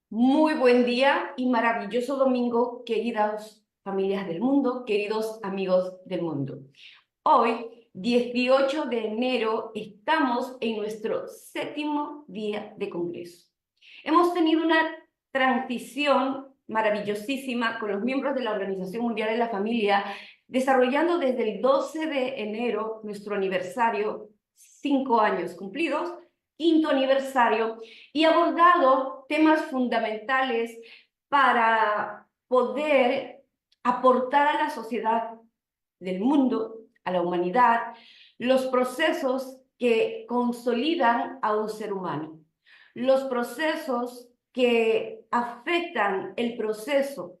Muy buen día y maravilloso domingo, queridas familias del mundo, queridos amigos del mundo. Hoy, 18 de enero, estamos en nuestro séptimo día de Congreso. Hemos tenido una transición maravillosísima con los miembros de la Organización Mundial de la Familia, desarrollando desde el 12 de enero nuestro aniversario, 5 años cumplidos, quinto aniversario, y abordado temas fundamentales para poder aportar a la sociedad del mundo, a la humanidad, los procesos que consolidan a un ser humano, los procesos que afectan el proceso,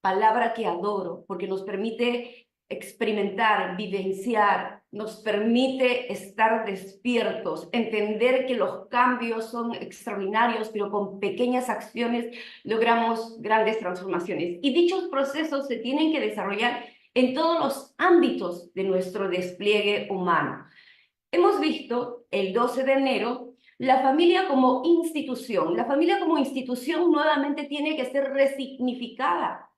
palabra que adoro, porque nos permite experimentar, vivenciar, nos permite estar despiertos, entender que los cambios son extraordinarios, pero con pequeñas acciones logramos grandes transformaciones. Y dichos procesos se tienen que desarrollar en todos los ámbitos de nuestro despliegue humano. Hemos visto el 12 de enero la familia como institución. La familia como institución nuevamente tiene que ser resignificada,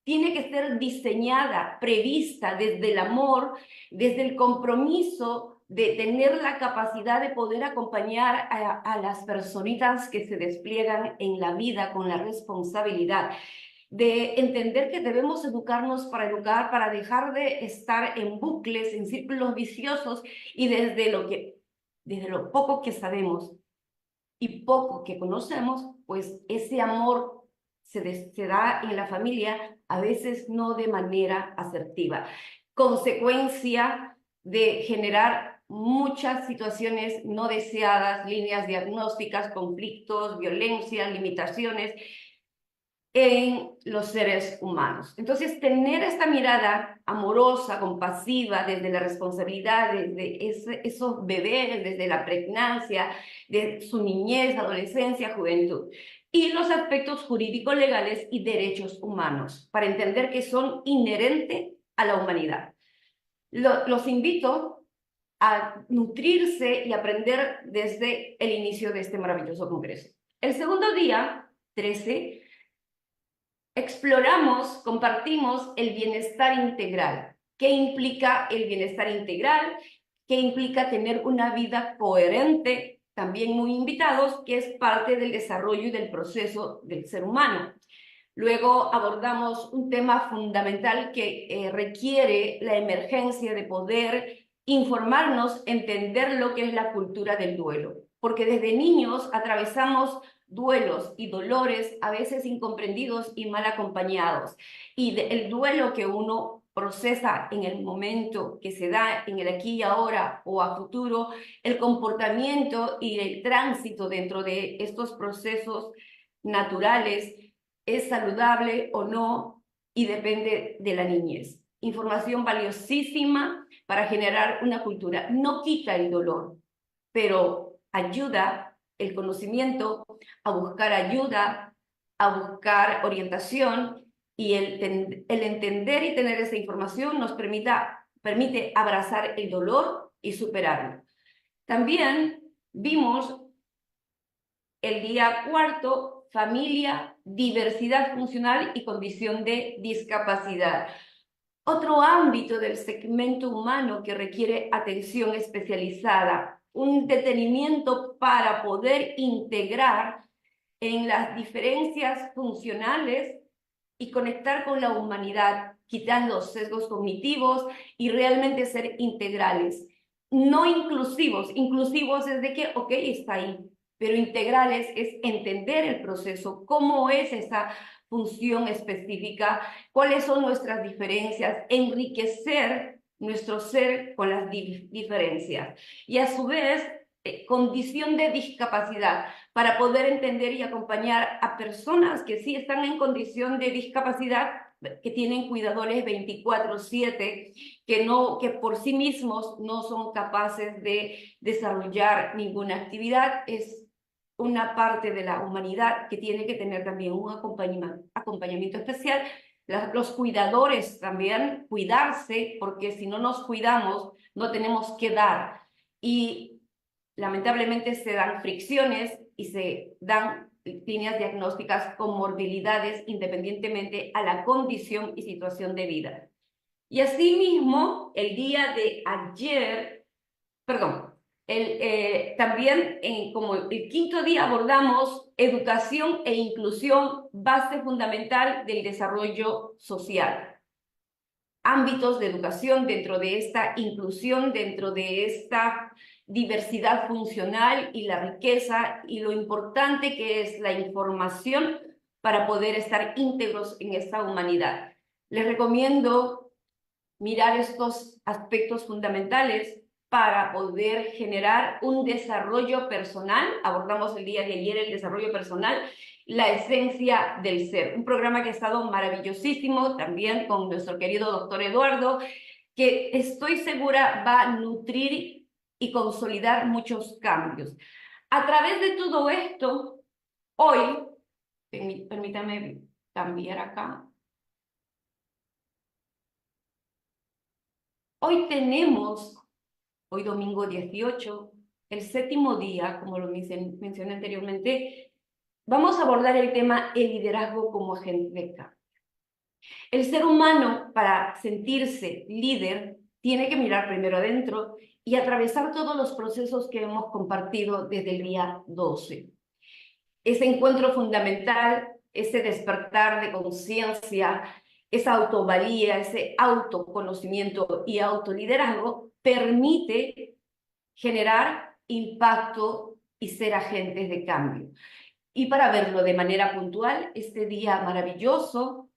tiene que ser diseñada, prevista desde el amor, desde el compromiso de tener la capacidad de poder acompañar a las personitas que se despliegan en la vida con la responsabilidad de entender que debemos educarnos para educar, para dejar de estar en bucles, en círculos viciosos y desde lo poco que sabemos y poco que conocemos, pues ese amor se da en la familia, a veces no de manera asertiva. Consecuencia de generar muchas situaciones no deseadas, líneas diagnósticas, conflictos, violencia, limitaciones en los seres humanos. Entonces, tener esta mirada amorosa, compasiva, desde la responsabilidad, desde esos bebés, desde la pregnancia, de su niñez, adolescencia, juventud, y los aspectos jurídicos, legales y derechos humanos, para entender que son inherentes a la humanidad. Los invito a nutrirse y aprender desde el inicio de este maravilloso congreso. El segundo día, 13, exploramos, compartimos el bienestar integral. ¿Qué implica el bienestar integral? ¿Qué implica tener una vida coherente? También muy invitados, que es parte del desarrollo y del proceso del ser humano. Luego abordamos un tema fundamental que requiere la emergencia de poder informarnos, entender lo que es la cultura del duelo, porque desde niños atravesamos duelos y dolores a veces incomprendidos y mal acompañados. Y el duelo que uno procesa en el momento que se da en el aquí y ahora o a futuro, el comportamiento y el tránsito dentro de estos procesos naturales es saludable o no y depende de la niñez. Información valiosísima para generar una cultura. No quita el dolor, pero ayuda el conocimiento a buscar ayuda, a buscar orientación y el entender y tener esa información nos permite abrazar el dolor y superarlo. También vimos el día cuarto, familia, diversidad funcional y condición de discapacidad. Otro ámbito del segmento humano que requiere atención especializada, un detenimiento para poder integrar en las diferencias funcionales y conectar con la humanidad, quitando sesgos cognitivos y realmente ser integrales. No inclusivos. Inclusivos es de que, ok, está ahí, pero integrales es entender el proceso, cómo es esa función específica, cuáles son nuestras diferencias, enriquecer nuestro ser con las diferencias. Y a su vez, condición de discapacidad, para poder entender y acompañar a personas que sí están en condición de discapacidad, que tienen cuidadores 24/7, que por sí mismos no son capaces de desarrollar ninguna actividad. Es una parte de la humanidad que tiene que tener también un acompañamiento especial. Los cuidadores también, cuidarse, porque si no nos cuidamos, no tenemos que dar. Y lamentablemente se dan fricciones y se dan líneas diagnósticas con morbilidades independientemente a la condición y situación de vida. Y asimismo, el día de ayer, perdón, también como el quinto día abordamos educación e inclusión, base fundamental del desarrollo social. Ámbitos de educación dentro de esta inclusión, dentro de esta diversidad funcional y la riqueza y lo importante que es la información para poder estar íntegros en esta humanidad. Les recomiendo mirar estos aspectos fundamentales para poder generar un desarrollo personal. Abordamos el día de ayer el desarrollo personal, la esencia del ser. Un programa que ha estado maravillosísimo también con nuestro querido doctor Eduardo, que estoy segura va a nutrir y consolidar muchos cambios. A través de todo esto, hoy, permítame cambiar acá. Hoy tenemos, hoy domingo 18, el séptimo día, como lo mencioné anteriormente, vamos a abordar el tema el liderazgo como agente de cambio. El ser humano, para sentirse líder, tiene que mirar primero adentro y atravesar todos los procesos que hemos compartido desde el día 12. Ese encuentro fundamental, ese despertar de conciencia, esa autovalía, ese autoconocimiento y autoliderazgo permite generar impacto y ser agentes de cambio. Y para verlo de manera puntual, este día maravilloso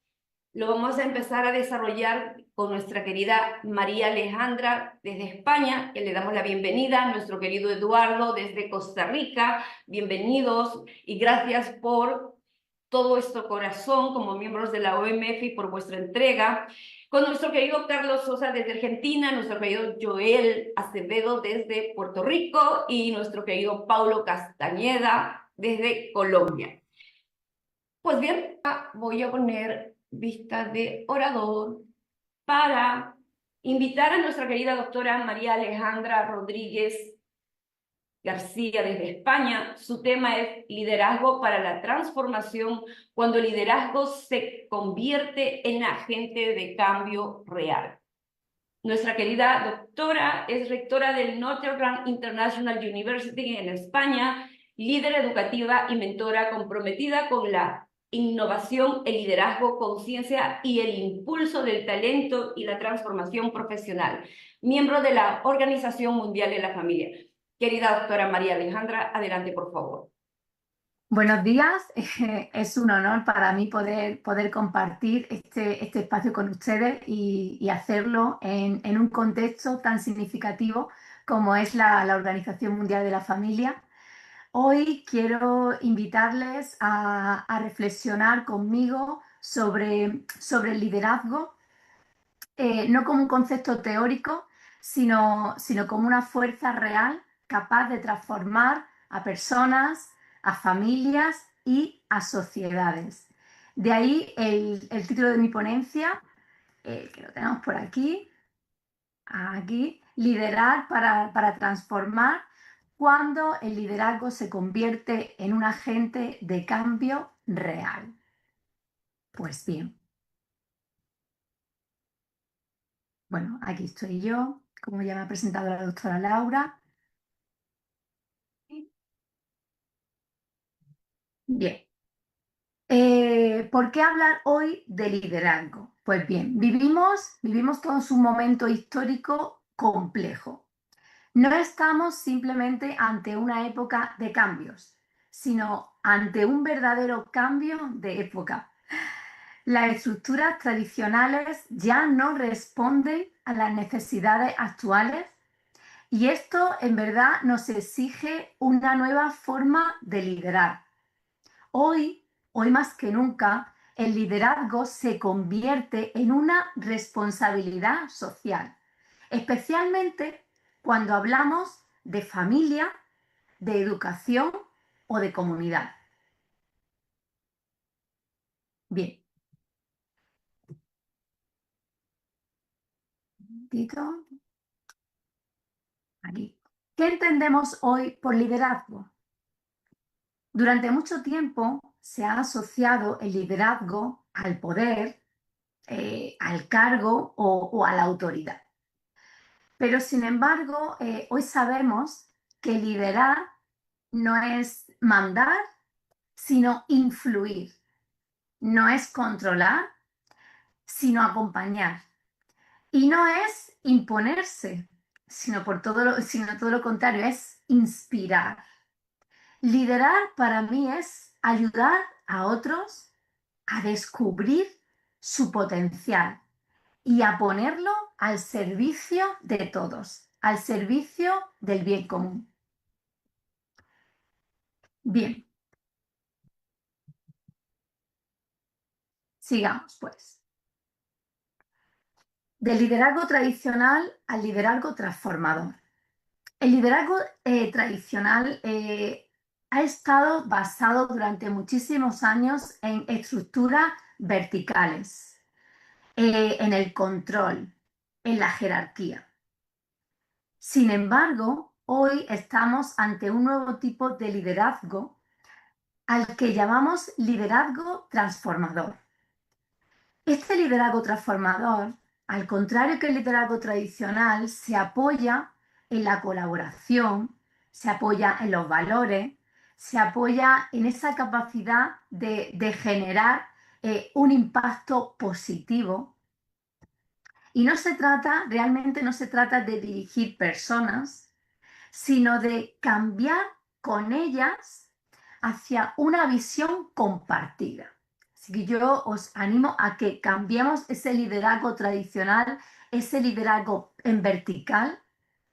lo vamos a empezar a desarrollar con nuestra querida María Alejandra desde España, que le damos la bienvenida, nuestro querido Eduardo desde Costa Rica, bienvenidos y gracias por todo vuestro corazón como miembros de la OMF y por vuestra entrega. Con nuestro querido Carlos Sosa desde Argentina, nuestro querido Joel Acevedo desde Puerto Rico y nuestro querido Paulo Castañeda desde Colombia. Pues bien, voy a poner vista de orador para invitar a nuestra querida doctora María Alejandra Rodríguez García desde España. Su tema es liderazgo para la transformación, cuando el liderazgo se convierte en agente de cambio real. Nuestra querida doctora es rectora del Notre Dame International University en España, líder educativa y mentora comprometida con la innovación, el liderazgo, conciencia y el impulso del talento y la transformación profesional. Miembro de la Organización Mundial de la Familia. Querida doctora María Alejandra, adelante, por favor. Buenos días, es un honor para mí poder compartir este espacio con ustedes y hacerlo en un contexto tan significativo como es la Organización Mundial de la Familia. Hoy quiero invitarles a reflexionar conmigo sobre el liderazgo, no como un concepto teórico, sino como una fuerza real capaz de transformar a personas, a familias y a sociedades. De ahí el título de mi ponencia, que lo tenemos por aquí, liderar para transformar, cuando el liderazgo se convierte en un agente de cambio real. Pues bien, bueno, aquí estoy yo, como ya me ha presentado la doctora Laura. Bien. ¿Por qué hablar hoy de liderazgo? Pues bien, vivimos todos un momento histórico complejo. No estamos simplemente ante una época de cambios, sino ante un verdadero cambio de época. Las estructuras tradicionales ya no responden a las necesidades actuales y esto en verdad nos exige una nueva forma de liderar. Hoy más que nunca, el liderazgo se convierte en una responsabilidad social, especialmente cuando hablamos de familia, de educación o de comunidad. Bien. Aquí. ¿Qué entendemos hoy por liderazgo? Durante mucho tiempo se ha asociado el liderazgo al poder, al cargo o a la autoridad. Pero sin embargo, hoy sabemos que liderar no es mandar, sino influir. No es controlar, sino acompañar. Y no es imponerse, sino todo lo contrario, es inspirar. Liderar para mí es ayudar a otros a descubrir su potencial y a ponerlo al servicio de todos, al servicio del bien común. Bien, sigamos pues. Del liderazgo tradicional al liderazgo transformador. El liderazgo tradicional ha estado basado durante muchísimos años en estructuras verticales, en el control, en la jerarquía. Sin embargo, hoy estamos ante un nuevo tipo de liderazgo al que llamamos liderazgo transformador. Este liderazgo transformador, al contrario que el liderazgo tradicional, se apoya en la colaboración, se apoya en los valores, se apoya en esa capacidad de generar un impacto positivo. Y realmente no se trata de dirigir personas, sino de cambiar con ellas hacia una visión compartida. Así que yo os animo a que cambiemos ese liderazgo tradicional, ese liderazgo en vertical,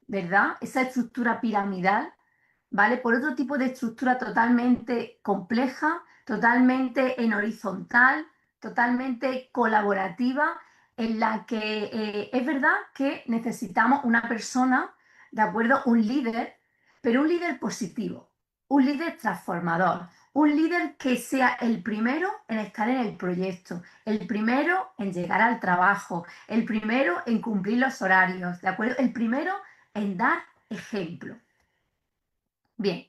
¿verdad? Esa estructura piramidal, ¿vale? Por otro tipo de estructura totalmente compleja, totalmente en horizontal, totalmente colaborativa, en la que es verdad que necesitamos una persona, ¿de acuerdo? Un líder, pero un líder positivo, un líder transformador, un líder que sea el primero en estar en el proyecto, el primero en llegar al trabajo, el primero en cumplir los horarios, ¿de acuerdo? El primero en dar ejemplo. Bien,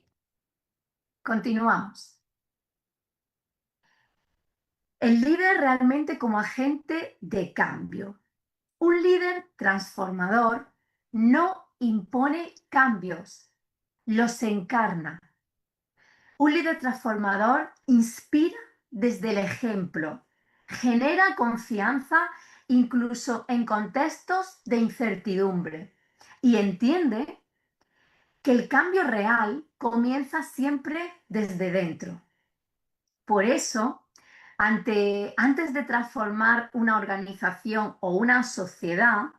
continuamos. El líder realmente como agente de cambio. Un líder transformador no impone cambios, los encarna. Un líder transformador inspira desde el ejemplo, genera confianza incluso en contextos de incertidumbre y entiende que el cambio real comienza siempre desde dentro. Por eso, antes de transformar una organización o una sociedad,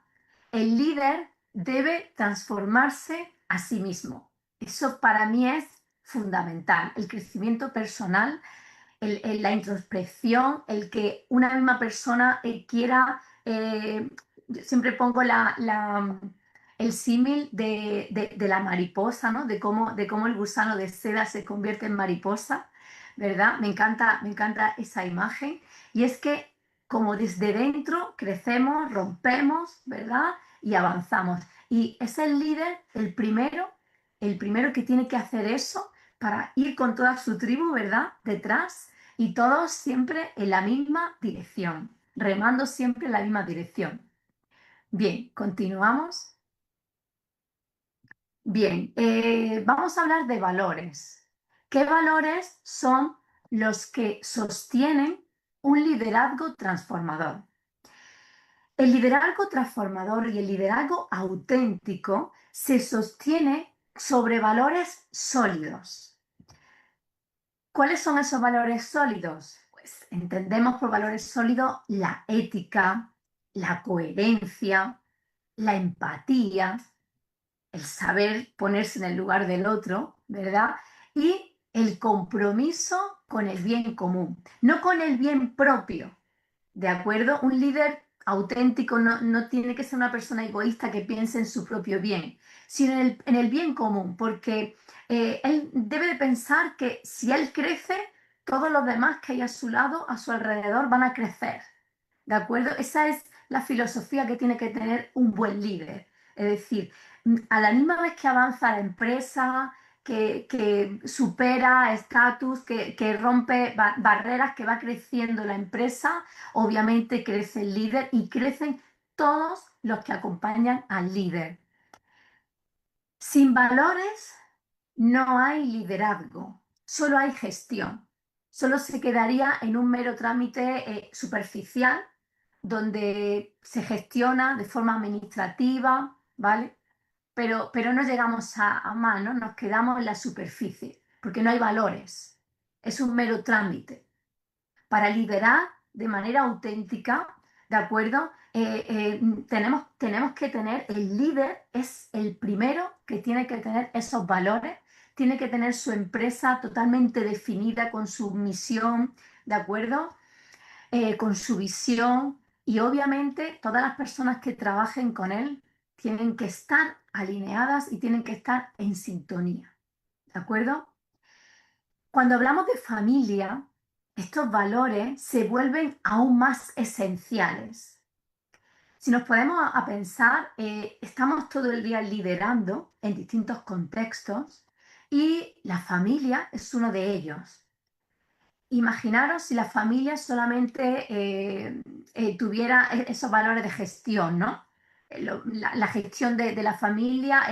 el líder debe transformarse a sí mismo. Eso para mí es fundamental. El crecimiento personal, la introspección, el que una misma persona quiera, yo siempre pongo el símil de la mariposa, ¿no? De cómo el gusano de seda se convierte en mariposa, ¿verdad? Me encanta esa imagen. Y es que como desde dentro crecemos, rompemos, ¿verdad? Y avanzamos. Y es el líder el primero que tiene que hacer eso para ir con toda su tribu, ¿verdad? Detrás y todos siempre en la misma dirección, remando siempre en la misma dirección. Bien, continuamos. Bien, vamos a hablar de valores. ¿Qué valores son los que sostienen un liderazgo transformador? El liderazgo transformador y el liderazgo auténtico se sostiene sobre valores sólidos. ¿Cuáles son esos valores sólidos? Pues entendemos por valores sólidos la ética, la coherencia, la empatía, el saber ponerse en el lugar del otro, ¿verdad? Y el compromiso con el bien común, no con el bien propio, ¿de acuerdo? Un líder auténtico no tiene que ser una persona egoísta que piense en su propio bien, sino en el bien común, porque él debe de pensar que si él crece, todos los demás que hay a su lado, a su alrededor, van a crecer, ¿de acuerdo? Esa es la filosofía que tiene que tener un buen líder. Es decir, a la misma vez que avanza la empresa, que supera estatus, que rompe barreras, que va creciendo la empresa, obviamente crece el líder y crecen todos los que acompañan al líder. Sin valores no hay liderazgo, solo hay gestión. Solo se quedaría en un mero trámite superficial donde se gestiona de forma administrativa, ¿vale? Pero no llegamos a más, ¿no? Nos quedamos en la superficie, porque no hay valores. Es un mero trámite. Para liderar de manera auténtica, ¿de acuerdo? Tenemos que tener, el líder es el primero que tiene que tener esos valores, tiene que tener su empresa totalmente definida con su misión, ¿de acuerdo? Con su visión y obviamente todas las personas que trabajen con él tienen que estar alineadas y tienen que estar en sintonía, ¿de acuerdo? Cuando hablamos de familia, estos valores se vuelven aún más esenciales. Si nos ponemos a pensar, estamos todo el día liderando en distintos contextos y la familia es uno de ellos. Imaginaros si la familia solamente tuviera esos valores de gestión, ¿no? La gestión de la familia,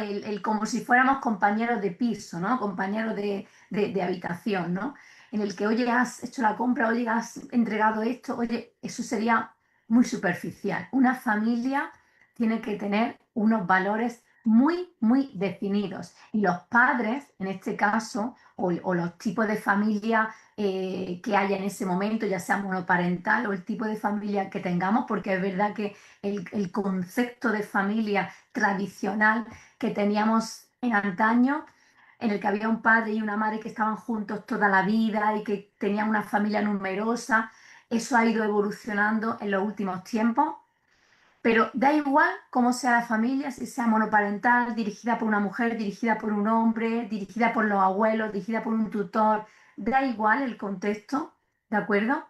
como si fuéramos compañeros de piso, ¿no? Compañeros de habitación, ¿no? En el que, oye, has hecho la compra, oye, has entregado esto, oye, eso sería muy superficial. Una familia tiene que tener unos valores muy, muy definidos. Y los padres, en este caso, o los tipos de familia que haya en ese momento, ya sea monoparental o el tipo de familia que tengamos, porque es verdad que el concepto de familia tradicional que teníamos en antaño, en el que había un padre y una madre que estaban juntos toda la vida y que tenían una familia numerosa, eso ha ido evolucionando en los últimos tiempos. Pero da igual cómo sea la familia, si sea monoparental, dirigida por una mujer, dirigida por un hombre, dirigida por los abuelos, dirigida por un tutor, da igual el contexto, ¿de acuerdo?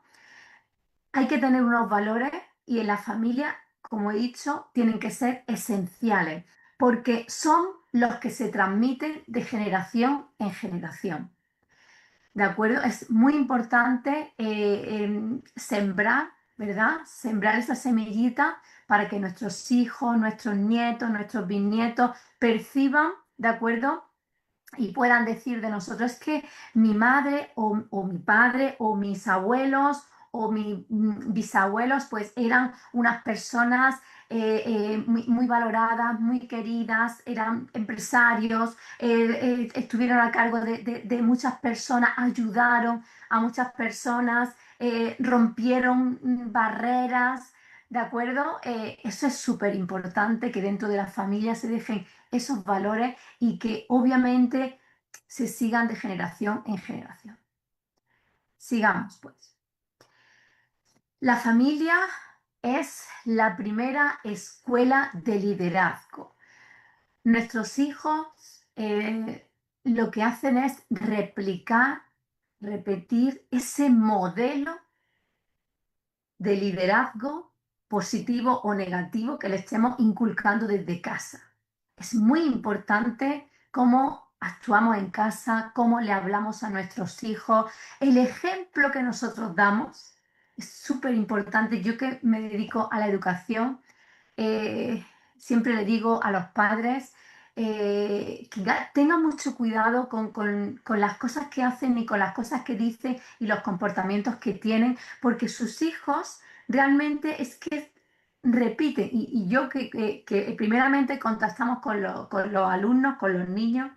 Hay que tener unos valores y en la familia, como he dicho, tienen que ser esenciales, porque son los que se transmiten de generación en generación. ¿De acuerdo? Es muy importante sembrar, ¿verdad? Sembrar esa semillita para que nuestros hijos, nuestros nietos, nuestros bisnietos perciban, ¿de acuerdo? Y puedan decir de nosotros es que mi madre o mi padre o mis abuelos o mis bisabuelos pues eran unas personas muy valoradas, muy queridas, eran empresarios, estuvieron a cargo de muchas personas, ayudaron a muchas personas, rompieron barreras, ¿de acuerdo? Eso es súper importante que dentro de la familia se dejen esos valores y que obviamente se sigan de generación en generación. Sigamos, pues. La familia es la primera escuela de liderazgo. Nuestros hijos lo que hacen es replicar, repetir ese modelo de liderazgo positivo o negativo que le estemos inculcando desde casa. Es muy importante cómo actuamos en casa, cómo le hablamos a nuestros hijos, el ejemplo que nosotros damos es súper importante. Yo que me dedico a la educación, siempre le digo a los padres que tengan mucho cuidado con las cosas que hacen y con las cosas que dicen y los comportamientos que tienen, porque sus hijos realmente es que repiten. Y yo que primeramente contactamos con los alumnos, con los niños,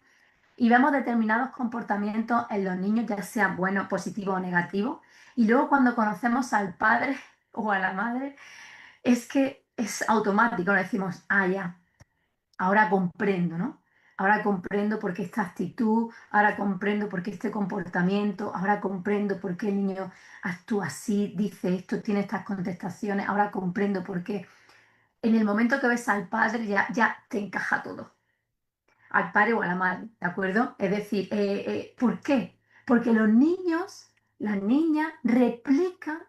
y vemos determinados comportamientos en los niños, ya sea bueno, positivo o negativo, y luego cuando conocemos al padre o a la madre, es que es automático, nos decimos, ah, ya, ahora comprendo, ¿no? Ahora comprendo por qué esta actitud, ahora comprendo por qué este comportamiento, ahora comprendo por qué el niño actúa así, dice esto, tiene estas contestaciones, ahora comprendo por qué. En el momento que ves al padre ya te encaja todo, al padre o a la madre, ¿de acuerdo? Es decir, ¿por qué? Porque los niños, las niñas replica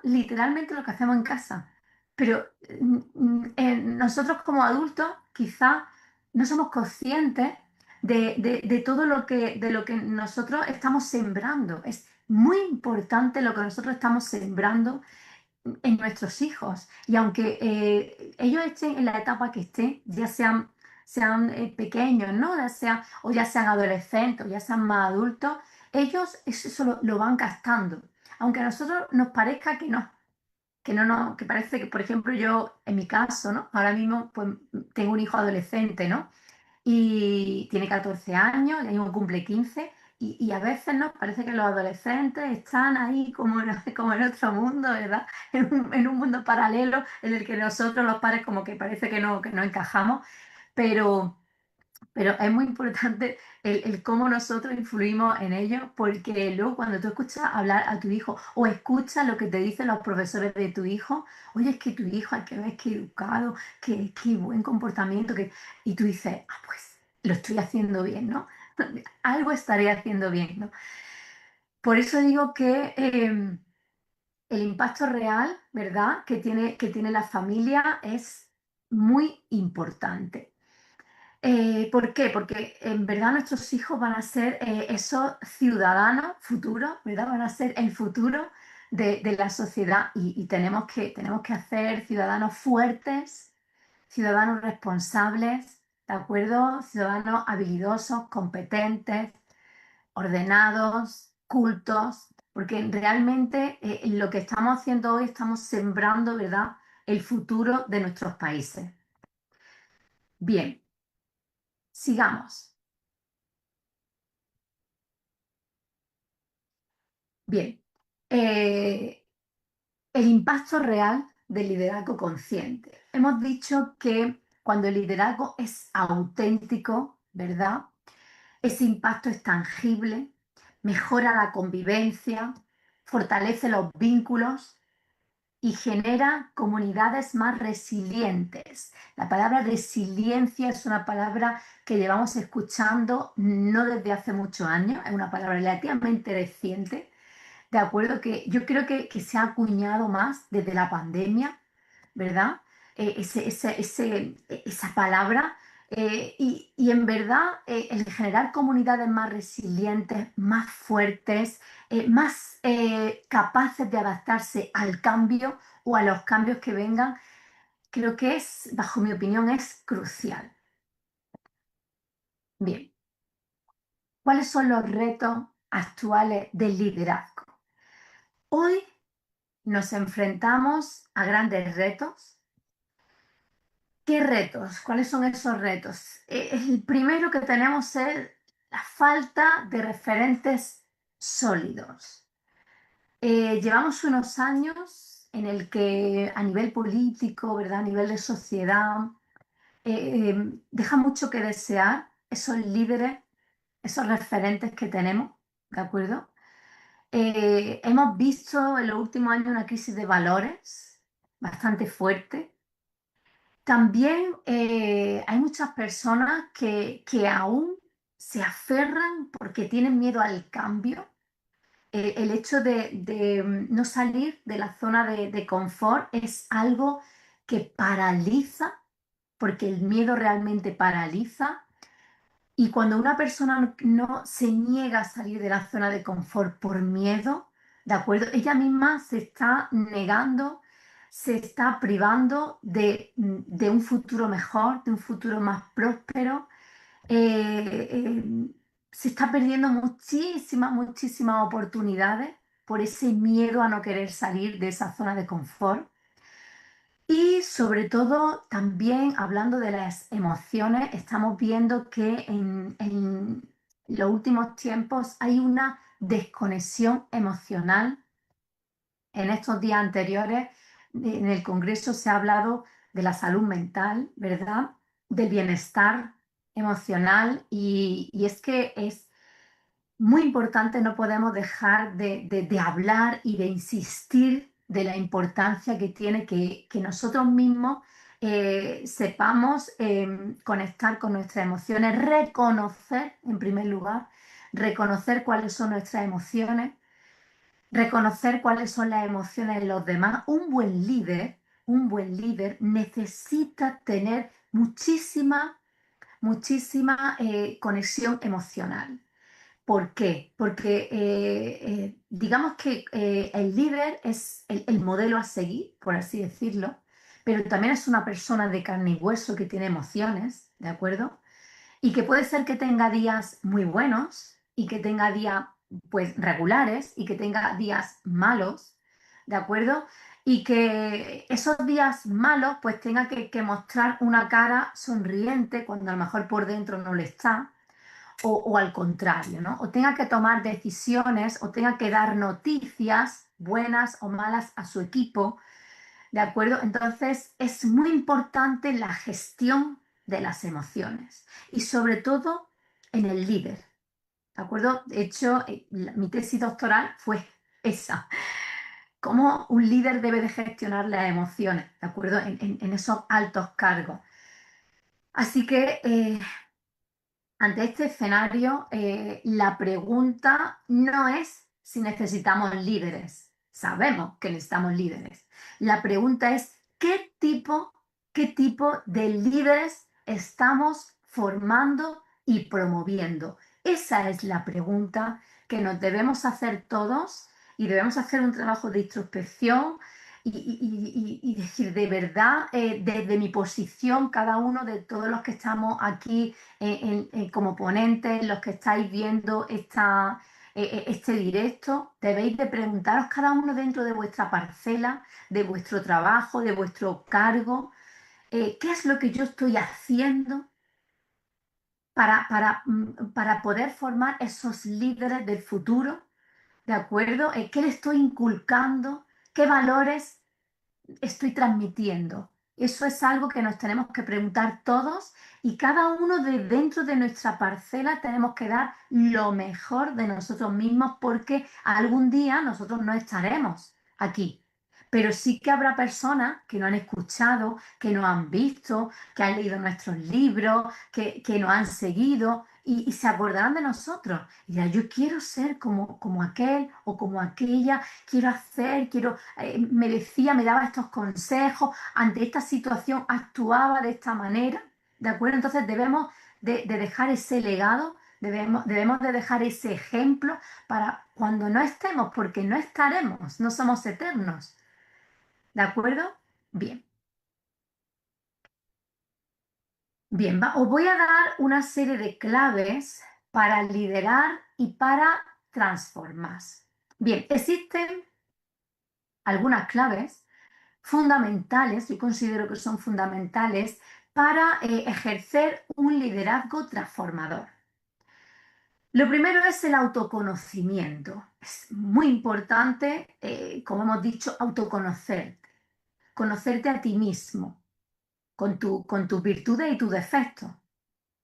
literalmente lo que hacemos en casa. Pero nosotros como adultos quizá no somos conscientes de todo de lo que nosotros estamos sembrando. Es muy importante lo que nosotros estamos sembrando en nuestros hijos. Y aunque ellos estén en la etapa que estén, sean pequeños, ¿no? O ya sean adolescentes, o ya sean más adultos, ellos eso lo van gastando. Aunque a nosotros nos parezca que parece que, por ejemplo, yo, en mi caso, ¿no? Ahora mismo, pues, tengo un hijo adolescente, ¿no? Y tiene 14 años, y mismo cumple 15, y a veces nos parece que los adolescentes están ahí como como en otro mundo, ¿verdad? En un mundo paralelo en el que nosotros los padres como que parece que no encajamos, pero pero es muy importante el cómo nosotros influimos en ellos, porque luego cuando tú escuchas hablar a tu hijo o escuchas lo que te dicen los profesores de tu hijo, oye, es que tu hijo hay que ver qué educado, qué buen comportamiento, y tú dices, ah, pues lo estoy haciendo bien, ¿no? Algo estaré haciendo bien, ¿no? Por eso digo que el impacto real, ¿verdad?, que tiene la familia es muy importante. ¿Por qué? Porque en verdad nuestros hijos van a ser esos ciudadanos futuros, ¿verdad? Van a ser el futuro de la sociedad y tenemos que hacer ciudadanos fuertes, ciudadanos responsables, ¿de acuerdo? Ciudadanos habilidosos, competentes, ordenados, cultos, porque realmente lo que estamos haciendo hoy estamos sembrando, ¿verdad?, el futuro de nuestros países. Bien, sigamos. Bien, eh, el impacto real del liderazgo consciente. Hemos dicho que cuando el liderazgo es auténtico, ¿verdad? Ese impacto es tangible, mejora la convivencia, fortalece los vínculos y genera comunidades más resilientes. La palabra resiliencia es una palabra que llevamos escuchando no desde hace muchos años, es una palabra relativamente reciente. De acuerdo, que yo creo que se ha acuñado más desde la pandemia, ¿verdad? Esa palabra. Y en verdad, el generar comunidades más resilientes, más fuertes, más capaces de adaptarse al cambio o a los cambios que vengan, creo que es, bajo mi opinión, es crucial. Bien, ¿cuáles son los retos actuales del liderazgo? Hoy nos enfrentamos a grandes retos. ¿Qué retos? ¿Cuáles son esos retos? El primero que tenemos es la falta de referentes sólidos. Llevamos unos años en el que a nivel político, ¿verdad? A nivel de sociedad, deja mucho que desear esos líderes, esos referentes que tenemos, ¿de acuerdo? Hemos visto en los últimos años una crisis de valores bastante fuerte. También hay muchas personas que aún se aferran porque tienen miedo al cambio. El hecho de no salir de la zona de confort es algo que paraliza, porque el miedo realmente paraliza. Y cuando una persona no se niega a salir de la zona de confort por miedo, ¿de acuerdo? Ella misma se está negando, se está privando de un futuro mejor, de un futuro más próspero. eh, eh, Se está perdiendo muchísimas oportunidades por ese miedo a no querer salir de esa zona de confort. Y sobre todo, también hablando de las emociones, estamos viendo que en los últimos tiempos hay una desconexión emocional. En estos días anteriores, en el Congreso se ha hablado de la salud mental, ¿verdad? Del bienestar emocional y es que es muy importante, no podemos dejar de hablar y de insistir de la importancia que tiene que nosotros mismos sepamos conectar con nuestras emociones, reconocer, en primer lugar, reconocer cuáles son nuestras emociones, reconocer cuáles son las emociones de los demás. Un buen líder necesita tener muchísima muchísima conexión emocional. ¿Por qué? Porque digamos que el líder es el modelo a seguir, por así decirlo, pero también es una persona de carne y hueso que tiene emociones, ¿de acuerdo? Y que puede ser que tenga días muy buenos y que tenga días pues regulares y que tenga días malos, ¿de acuerdo? Y que esos días malos pues tenga que mostrar una cara sonriente cuando a lo mejor por dentro no lo está, o al contrario, ¿no? O tenga que tomar decisiones o tenga que dar noticias buenas o malas a su equipo, ¿de acuerdo? Entonces es muy importante la gestión de las emociones y sobre todo en el líder, ¿de acuerdo? De hecho, mi tesis doctoral fue esa, cómo un líder debe de gestionar las emociones, ¿de acuerdo? En esos altos cargos. Así que ante este escenario, la pregunta no es si necesitamos líderes. Sabemos que necesitamos líderes. La pregunta es qué tipo de líderes estamos formando y promoviendo. Esa es la pregunta que nos debemos hacer todos y debemos hacer un trabajo de introspección y decir de verdad, desde mi posición, cada uno de todos los que estamos aquí como ponentes, los que estáis viendo este directo, debéis de preguntaros cada uno dentro de vuestra parcela, de vuestro trabajo, de vuestro cargo, qué es lo que yo estoy haciendo para poder formar esos líderes del futuro, ¿de acuerdo? ¿Qué le estoy inculcando? ¿Qué valores estoy transmitiendo? Eso es algo que nos tenemos que preguntar todos y cada uno de dentro de nuestra parcela tenemos que dar lo mejor de nosotros mismos porque algún día nosotros no estaremos aquí. Pero sí que habrá personas que no han escuchado, que no han visto, que han leído nuestros libros, que nos han seguido y se acordarán de nosotros. Y dirán, yo quiero ser como aquel o como aquella, quiero hacer, me decía, me daba estos consejos, ante esta situación actuaba de esta manera, ¿de acuerdo? Entonces debemos de dejar ese legado, debemos de dejar ese ejemplo para cuando no estemos, porque no estaremos, no somos eternos, ¿de acuerdo? Bien, bien, os voy a dar una serie de claves para liderar y para transformar. Bien, existen algunas claves fundamentales, yo considero que son fundamentales para ejercer un liderazgo transformador. Lo primero es el autoconocimiento. Es muy importante, como hemos dicho, autoconocerte, conocerte a ti mismo, con tus virtudes y tus defectos,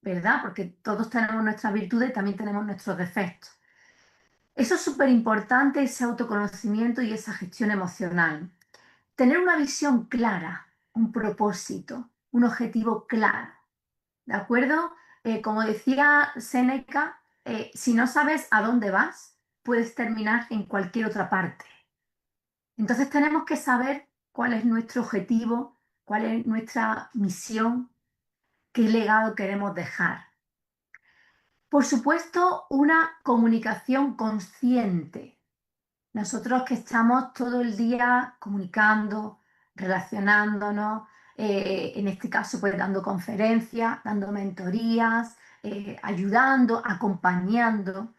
¿verdad? Porque todos tenemos nuestras virtudes y también tenemos nuestros defectos. Eso es súper importante, ese autoconocimiento y esa gestión emocional. Tener una visión clara, un propósito, un objetivo claro, ¿de acuerdo? Como decía Séneca, si no sabes a dónde vas, puedes terminar en cualquier otra parte. Entonces tenemos que saber cuál es nuestro objetivo, cuál es nuestra misión, qué legado queremos dejar. Por supuesto, una comunicación consciente. Nosotros que estamos todo el día comunicando, relacionándonos, en este caso pues dando conferencias, dando mentorías, ayudando, acompañando,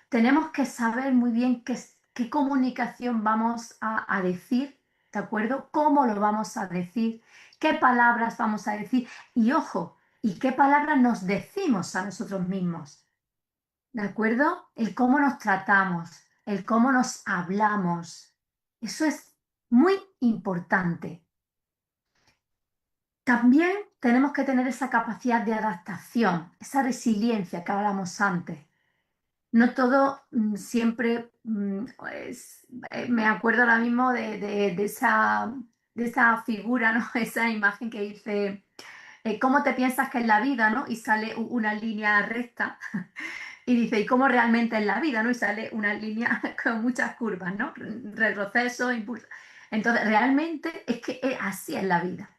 tenemos que saber muy bien qué comunicación vamos a decir, ¿de acuerdo? ¿Cómo lo vamos a decir? ¿Qué palabras vamos a decir? Y ojo, ¿y qué palabras nos decimos a nosotros mismos? ¿De acuerdo? El cómo nos tratamos, el cómo nos hablamos. Eso es muy importante. También tenemos que tener esa capacidad de adaptación, esa resiliencia que hablamos antes. No todo siempre, pues, me acuerdo ahora mismo de esa figura, ¿no? Esa imagen que dice, ¿cómo te piensas que es la vida, ¿no? Y sale una línea recta. Y dice, ¿y cómo realmente es la vida, ¿no? Y sale una línea con muchas curvas, ¿no? Retroceso, impulso. Entonces, realmente es que así es la vida.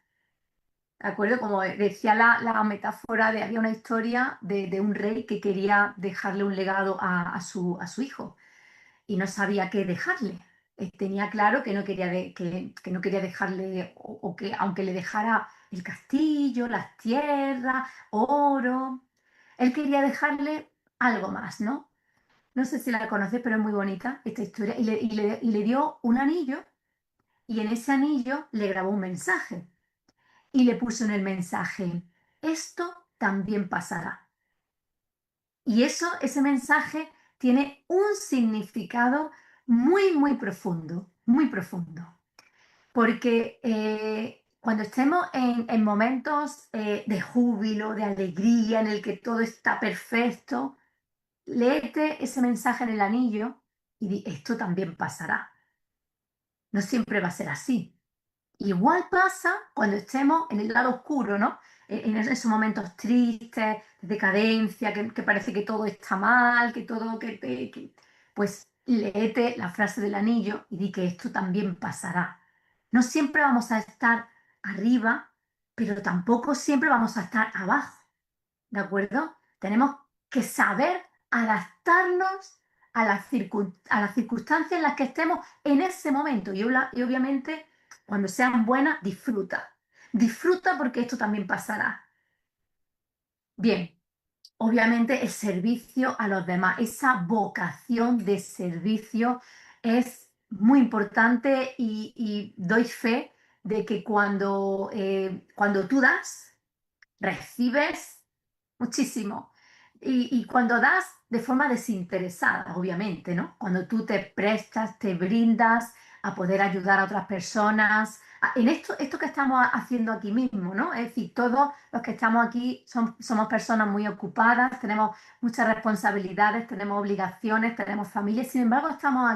¿De acuerdo? Como decía la metáfora de, había una historia de un rey que quería dejarle un legado a su hijo y no sabía qué dejarle. Tenía claro que no quería, que no quería dejarle, o que aunque le dejara el castillo, las tierras, oro, él quería dejarle algo más, ¿no? No sé si la conoces, pero es muy bonita esta historia. Y le dio un anillo y en ese anillo le grabó un mensaje y le puso en el mensaje, esto también pasará. Y ese mensaje tiene un significado muy, muy profundo, muy profundo. Porque cuando estemos en momentos de júbilo, de alegría, en el que todo está perfecto, léete ese mensaje en el anillo y di, esto también pasará. No siempre va a ser así. Igual pasa cuando estemos en el lado oscuro, ¿no? En esos momentos tristes, de decadencia, que parece que todo está mal, que todo, pues léete la frase del anillo y di que esto también pasará. No siempre vamos a estar arriba, pero tampoco siempre vamos a estar abajo, ¿de acuerdo? Tenemos que saber adaptarnos a las circunstancias en las que estemos en ese momento. Y obviamente, cuando sean buenas, disfruta. Disfruta porque esto también pasará. Bien, obviamente el servicio a los demás, esa vocación de servicio es muy importante y doy fe de que cuando tú das, recibes muchísimo. Y cuando das de forma desinteresada, obviamente, ¿no? Cuando tú te prestas, te brindas a poder ayudar a otras personas. En esto que estamos haciendo aquí mismo, ¿no? Es decir, todos los que estamos aquí somos personas muy ocupadas, tenemos muchas responsabilidades, tenemos obligaciones, tenemos familia, sin embargo, estamos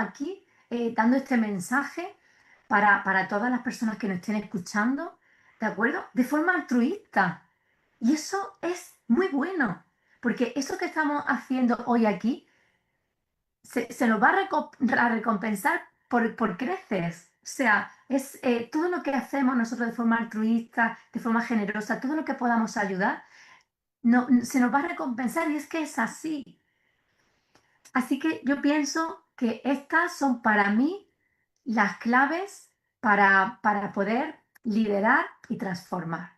aquí dando este mensaje para todas las personas que nos estén escuchando, ¿de acuerdo? De forma altruista. Y eso es muy bueno, porque eso que estamos haciendo hoy aquí se nos va a recompensar por creces. O sea, es todo lo que hacemos nosotros de forma altruista, de forma generosa, todo lo que podamos ayudar, no, se nos va a recompensar y es que es así. Así que yo pienso que estas son para mí las claves para poder liderar y transformar.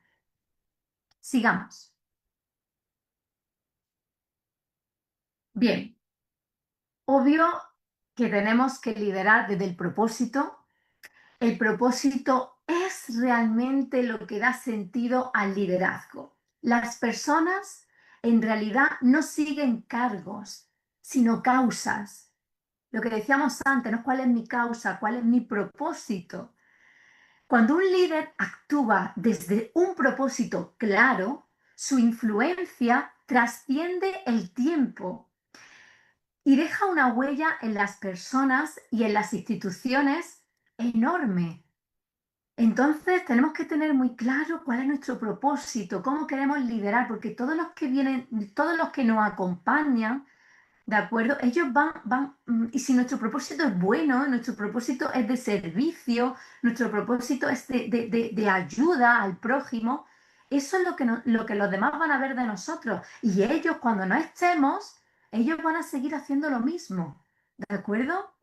Sigamos. Bien, obvio que tenemos que liderar desde el propósito. El propósito es realmente lo que da sentido al liderazgo. Las personas en realidad no siguen cargos, sino causas. Lo que decíamos antes, ¿no? ¿Cuál es mi causa? ¿Cuál es mi propósito? Cuando un líder actúa desde un propósito claro, su influencia trasciende el tiempo y deja una huella en las personas y en las instituciones enorme. Entonces tenemos que tener muy claro cuál es nuestro propósito, cómo queremos liderar, porque todos los que vienen, todos los que nos acompañan, ¿de acuerdo? Ellos y si nuestro propósito es bueno, nuestro propósito es de servicio, nuestro propósito es de ayuda al prójimo, eso es lo que los demás van a ver de nosotros. Y ellos, cuando no estemos, ellos van a seguir haciendo lo mismo, ¿de acuerdo?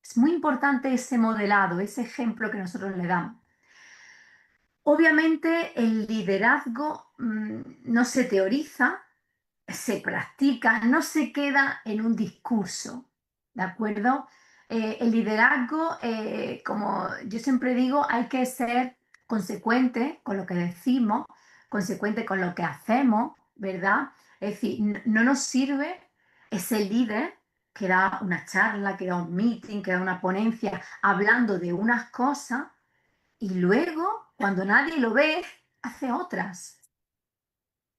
Es muy importante ese modelado, ese ejemplo que nosotros le damos. Obviamente el liderazgo no se teoriza, se practica, no se queda en un discurso, ¿de acuerdo? El liderazgo, como yo siempre digo, hay que ser consecuente con lo que decimos, consecuente con lo que hacemos, ¿verdad? Es decir, no nos sirve ese líder que da una charla, que da un meeting, que da una ponencia, hablando de unas cosas y luego, cuando nadie lo ve, hace otras,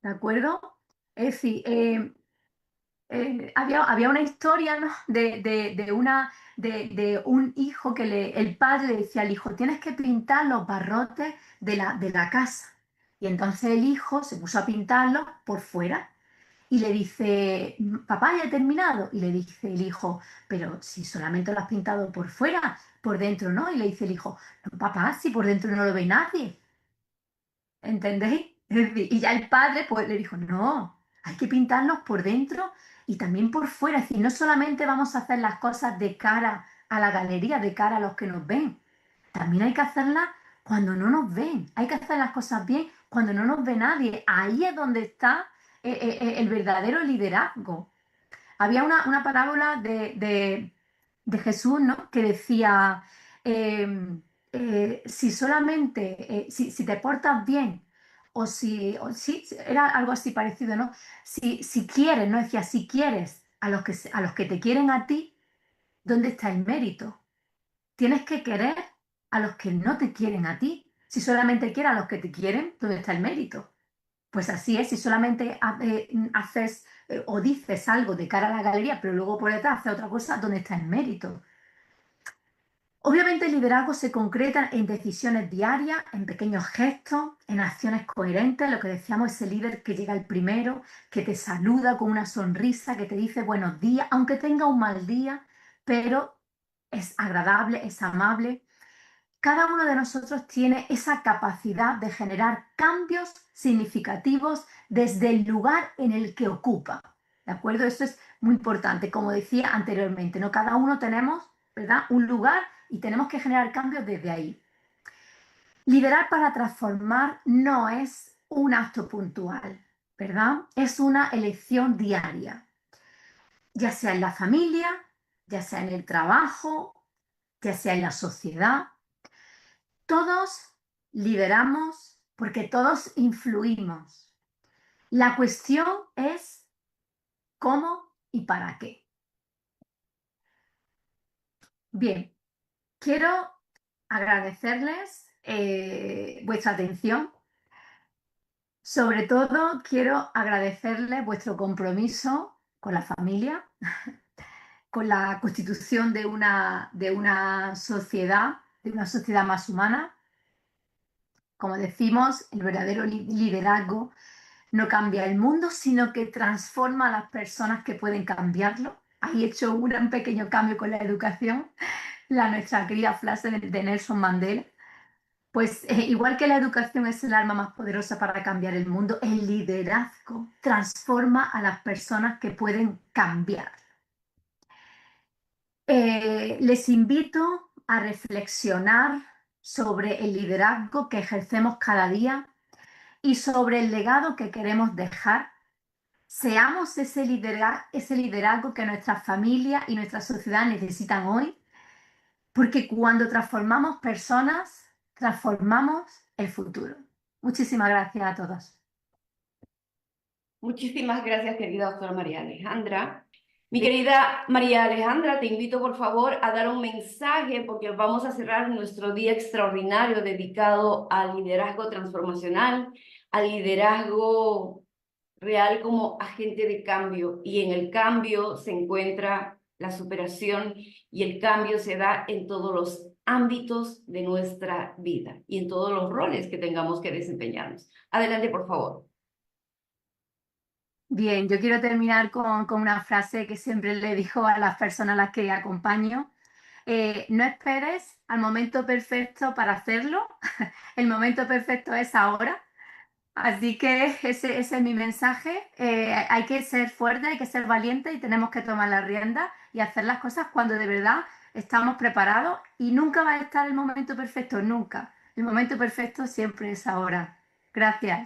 ¿de acuerdo? Es decir, había una historia, ¿no? de un hijo que el padre le decía al hijo, tienes que pintar los barrotes de la casa. Y entonces el hijo se puso a pintarlos por fuera y le dice, papá, ya he terminado. Y le dice el hijo, pero si solamente lo has pintado por fuera, por dentro no. Y le dice el hijo, no, papá, si por dentro no lo ve nadie. ¿entendéis? Es decir, y ya el padre pues le dijo, no, hay que pintarnos por dentro y también por fuera. Es decir, no solamente vamos a hacer las cosas de cara a la galería, de cara a los que nos ven, también hay que hacerlas cuando no nos ven. Hay que hacer las cosas bien cuando no nos ve nadie. Ahí es donde está el verdadero liderazgo. Había una parábola de Jesús, ¿no? Que decía, eh, si solamente, si te portas bien, o si, era algo así parecido, ¿no? Si quieres, ¿no? Decía, si quieres a los que te quieren a ti, ¿dónde está el mérito? Tienes que querer a los que no te quieren a ti. Si solamente quieres a los que te quieren, ¿dónde está el mérito? Pues así es, si solamente haces o dices algo de cara a la galería, pero luego por detrás haces otra cosa, ¿dónde está el mérito? Obviamente el liderazgo se concreta en decisiones diarias, en pequeños gestos, en acciones coherentes, lo que decíamos, ese líder que llega el primero, que te saluda con una sonrisa, que te dice buenos días, aunque tenga un mal día, pero es agradable, es amable. Cada uno de nosotros tiene esa capacidad de generar cambios significativos desde el lugar en el que ocupa. ¿De acuerdo? Eso es muy importante. Como decía anteriormente, ¿no? Cada uno tenemos, ¿verdad?, un lugar y tenemos que generar cambios desde ahí. Liderar para transformar no es un acto puntual, ¿verdad? Es una elección diaria, ya sea en la familia, ya sea en el trabajo, ya sea en la sociedad. Todos lideramos porque todos influimos. La cuestión es cómo y para qué. Bien, quiero agradecerles vuestra atención. Sobre todo, quiero agradecerles vuestro compromiso con la familia, con la constitución de una sociedad más humana. Como decimos, el verdadero liderazgo no cambia el mundo, sino que transforma a las personas que pueden cambiarlo. Hay hecho un pequeño cambio con la educación, nuestra querida frase de Nelson Mandela. Pues igual que la educación es el arma más poderosa para cambiar el mundo, el liderazgo transforma a las personas que pueden cambiar. Les invito a reflexionar sobre el liderazgo que ejercemos cada día y sobre el legado que queremos dejar. Seamos ese liderazgo que nuestra familia y nuestra sociedad necesitan hoy, porque cuando transformamos personas, transformamos el futuro. Muchísimas gracias a todos. Muchísimas gracias, querida doctora María Alejandra. Mi querida María Alejandra, te invito por favor a dar un mensaje porque vamos a cerrar nuestro día extraordinario dedicado al liderazgo transformacional, al liderazgo real como agente de cambio. Y en el cambio se encuentra la superación y el cambio se da en todos los ámbitos de nuestra vida y en todos los roles que tengamos que desempeñarnos. Adelante, por favor. Bien, yo quiero terminar con una frase que siempre le digo a las personas a las que acompaño. No esperes al momento perfecto para hacerlo. El momento perfecto es ahora. Así que ese es mi mensaje. Hay que ser fuerte, hay que ser valiente y tenemos que tomar la rienda y hacer las cosas cuando de verdad estamos preparados y nunca va a estar el momento perfecto, nunca. El momento perfecto siempre es ahora. Gracias.